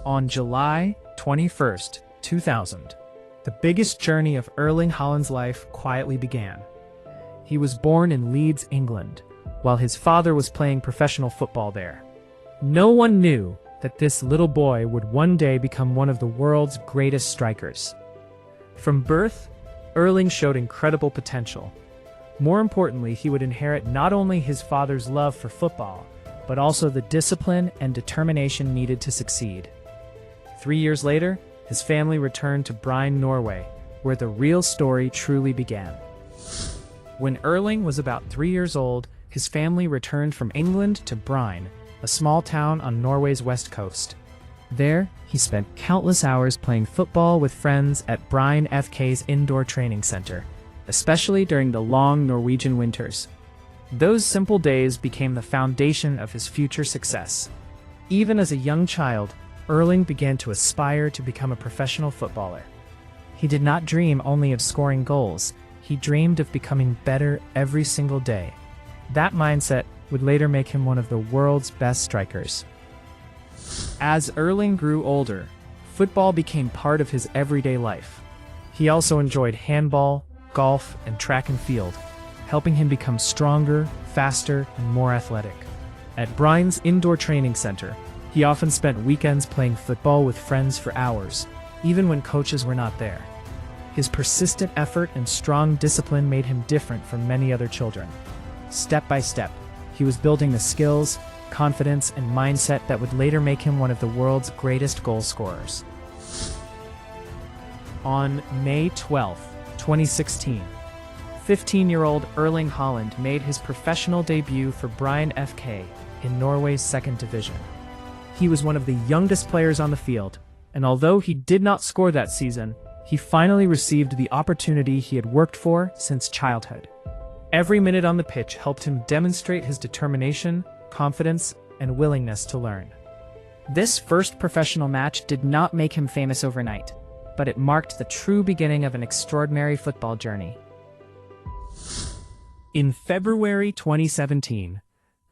On July 21st, 2000, the biggest journey of Erling Haaland's life quietly began. He was born in Leeds, England, while his father was playing professional football there. No one knew that this little boy would one day become one of the world's greatest strikers. From birth, Erling showed incredible potential. More importantly, he would inherit not only his father's love for football, but also the discipline and determination needed to succeed. 3 years later, his family returned to Bryn, Norway, where the real story truly began. When Erling was about 3 years old, his family returned from England to Bryn, a small town on Norway's west coast. There, he spent countless hours playing football with friends at Bryn FK's indoor training center, especially during the long Norwegian winters. Those simple days became the foundation of his future success. Even as a young child, Erling began to aspire to become a professional footballer. He did not dream only of scoring goals, he dreamed of becoming better every single day. That mindset would later make him one of the world's best strikers. As Erling grew older, football became part of his everyday life. He also enjoyed handball, golf, and track and field, helping him become stronger, faster, and more athletic. At Bryn's indoor training center, he often spent weekends playing football with friends for hours, even when coaches were not there. His persistent effort and strong discipline made him different from many other children. Step by step, he was building the skills, confidence, and mindset that would later make him one of the world's greatest goal scorers. On May 12, 2016, 15-year-old Erling Haaland made his professional debut for Bryn FK in Norway's second division. He was one of the youngest players on the field, and although he did not score that season, he finally received the opportunity he had worked for since childhood. Every minute on the pitch helped him demonstrate his determination, confidence, and willingness to learn. This first professional match did not make him famous overnight, but it marked the true beginning of an extraordinary football journey. In February 2017,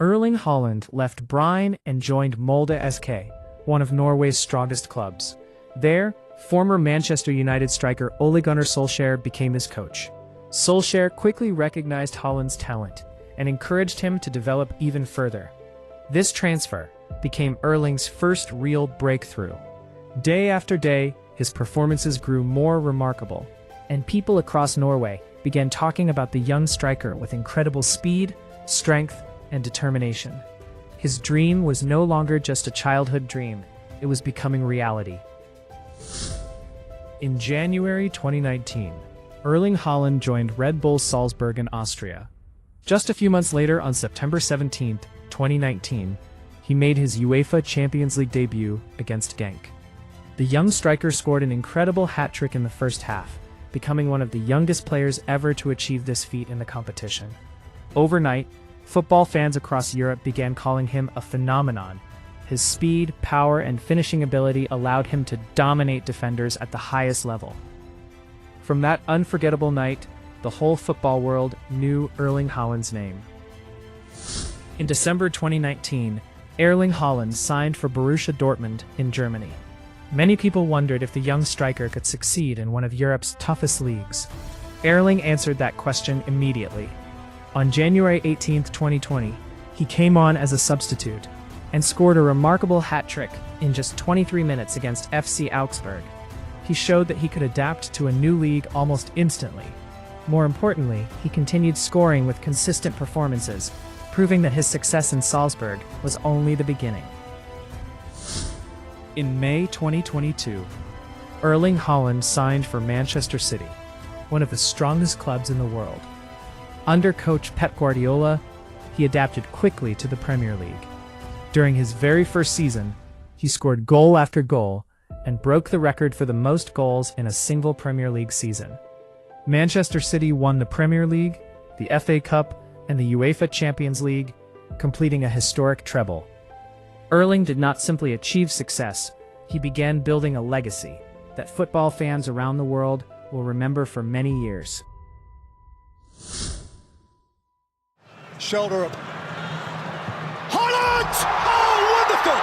Erling Haaland left Bryn and joined Molde SK, one of Norway's strongest clubs. There, former Manchester United striker Ole Gunnar Solskjaer became his coach. Solskjaer quickly recognized Haaland's talent and encouraged him to develop even further. This transfer became Erling's first real breakthrough. Day after day, his performances grew more remarkable, and people across Norway began talking about the young striker with incredible speed, strength, and determination. His dream was no longer just a childhood dream, it was becoming reality. In January 2019, Erling Haaland joined Red Bull Salzburg in Austria. Just a few months later, on September 17, 2019, he made his UEFA Champions League debut against Genk. The young striker scored an incredible hat-trick in the first half, becoming one of the youngest players ever to achieve this feat in the competition. Overnight, football fans across Europe began calling him a phenomenon. His speed, power, and finishing ability allowed him to dominate defenders at the highest level. From that unforgettable night, the whole football world knew Erling Haaland's name. In December 2019, Erling Haaland signed for Borussia Dortmund in Germany. Many people wondered if the young striker could succeed in one of Europe's toughest leagues. Erling answered that question immediately. On January 18, 2020, he came on as a substitute and scored a remarkable hat-trick in just 23 minutes against FC Augsburg. He showed that he could adapt to a new league almost instantly. More importantly, he continued scoring with consistent performances, proving that his success in Salzburg was only the beginning. In May 2022, Erling Haaland signed for Manchester City, one of the strongest clubs in the world. Under coach Pep Guardiola, he adapted quickly to the Premier League. During his very first season, he scored goal after goal and broke the record for the most goals in a single Premier League season. Manchester City won the Premier League, the FA Cup, and the UEFA Champions League, completing a historic treble. Erling did not simply achieve success, he began building a legacy that football fans around the world will remember for many years. Shoulder up. Haaland! Oh, wonderful!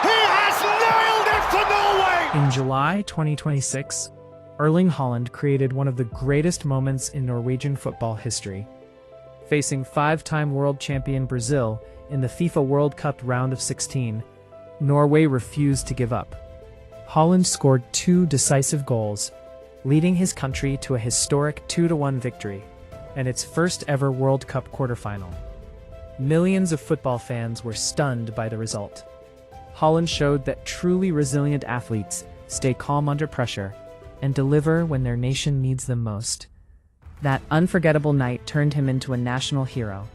He In July 2026, Erling Haaland created one of the greatest moments in Norwegian football history. Facing five-time world champion Brazil in the FIFA World Cup round of 16, Norway refused to give up. Haaland scored 2 decisive goals, leading his country to a historic 2-1 victory and its first ever World Cup quarterfinal. Millions of football fans were stunned by the result. Haaland showed that truly resilient athletes stay calm under pressure and deliver when their nation needs them most. That unforgettable night turned him into a national hero.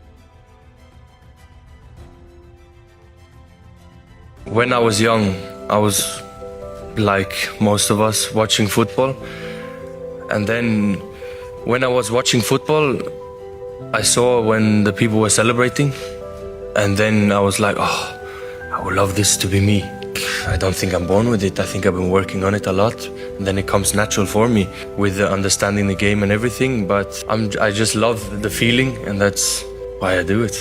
When I was young, I was like most of us watching football. And then when I was watching football, I saw when the people were celebrating. And then I was like, oh, I would love this to be me. I don't think I'm born with it. I think I've been working on it a lot. And then it comes natural for me with understanding the game and everything. But I just love the feeling, and that's why I do it.